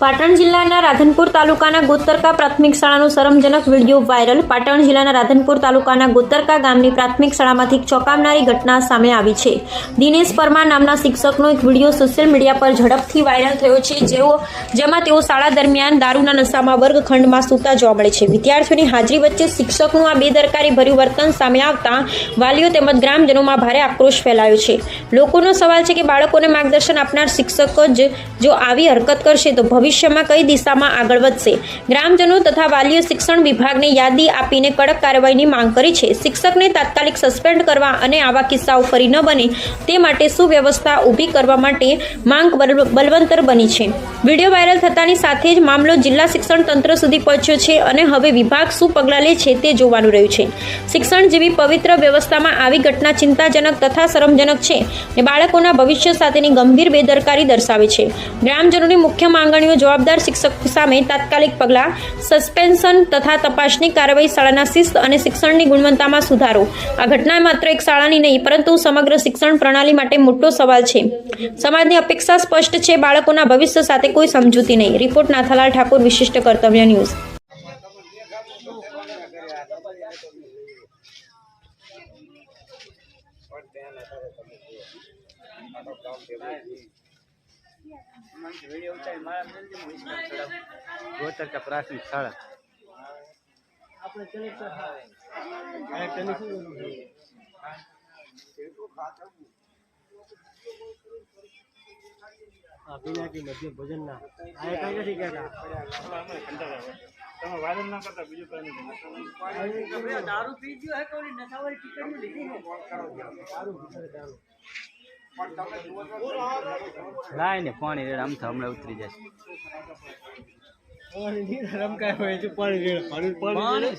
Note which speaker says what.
Speaker 1: પાટણ જિલ્લાના રાધનપુર તાલુકાના ગોતરકા પ્રાથમિક શાળાનો શરમજનક વિડીયો વાયરલ। પાટણ જિલ્લાના રાધનપુર તાલુકાના ગોતરકા ગામની પ્રાથમિક શાળામાંથી ચોંકાવનારી ઘટના સામે આવી છે। દિનેશ પરમાર નામના શિક્ષકનો એક વિડીયો સોશિયલ મીડિયા પર ઝડપથી વાયરલ થયો છે, જેમાં તેઓ શાળા દરમિયાન દારૂના નશામાં વર્ગખંડમાં સૂતા જોવા મળે છે। વિદ્યાર્થીઓની હાજરી વચ્ચે શિક્ષકનું આ બેદરકારી ભર્યું વર્તન સામે આવતા વાલીઓ તેમજ ગ્રામજનોમાં ભારે આક્રોશ ફેલાયો છે। લોકોનો સવાલ છે કે બાળકોને માર્ગદર્શન આપનાર શિક્ષકો જ જો આવી હરકત કરશે તો ભવિષ્યમાં કઈ દિશામાં આગળ વધશે। ગ્રામજનો તથા વાલીઓ શિક્ષણ વિભાગને યાદી આપીને કડક કાર્યવાહીની માંગ કરી છે। શિક્ષકને તાત્કાલિક સસ્પેન્ડ કરવા અને આવા કિસ્સાઓ ફરી ન બને તે માટે સુવ્યવસ્થા ઊભી કરવા માટે માંગ બલવંતર બની છે। વિડીયો વાયરલ થતાની સાથે જ મામલો જિલ્લા શિક્ષણ તંત્ર સુધી પહોંચ્યો છે અને હવે વિભાગ શું પગલાં લે છે તે જોવાનું રહ્યું છે। શિક્ષણ જેવી પવિત્ર વ્યવસ્થામાં આવી ઘટના ચિંતાજનક તથા શરમજનક છે અને બાળકોના ભવિષ્ય સાથેની ગંભીર બેદરકારી દર્શાવે છે। ગ્રામજનોની મુખ્ય માંગણીઓ જવાબદાર શિક્ષક સામે તાત્કાલિક પગલાં, સસ્પેન્શન તથા તપાસની કાર્યવાહી, શાળાના શિસ્ત અને શિક્ષણની ગુણવત્તામાં સુધારો। આ ઘટના માત્ર એક શાળાની નહીં પરંતુ સમગ્ર શિક્ષણ પ્રણાલી માટે મોટો સવાલ છે। સમાજની અપેક્ષા સ્પષ્ટ છે, બાળકોના ભવિષ્ય સાથે કોઈ સમજૂતી નહીં। રિપોર્ટ નાથાલાલ ઠાકોર, વિશિષ્ટ કર્તવ્ય ન્યૂઝ।
Speaker 2: ગોતરકા પ્રાથમિક શાળા પિનાકી મધ્ય ભોજન ના આ કઈ નથી કહેતા તમે વાયરલ ના કરતા બીજું કઈ નહીં। દારૂ પી ગયો હે કોઈ નશાવાળી ટિકિટ લીધી હે દારૂ લાય ને પાણી રેડ આમ હમણાં ઉતરી જશે। રમકાય હોય પાણી રેડ પાણી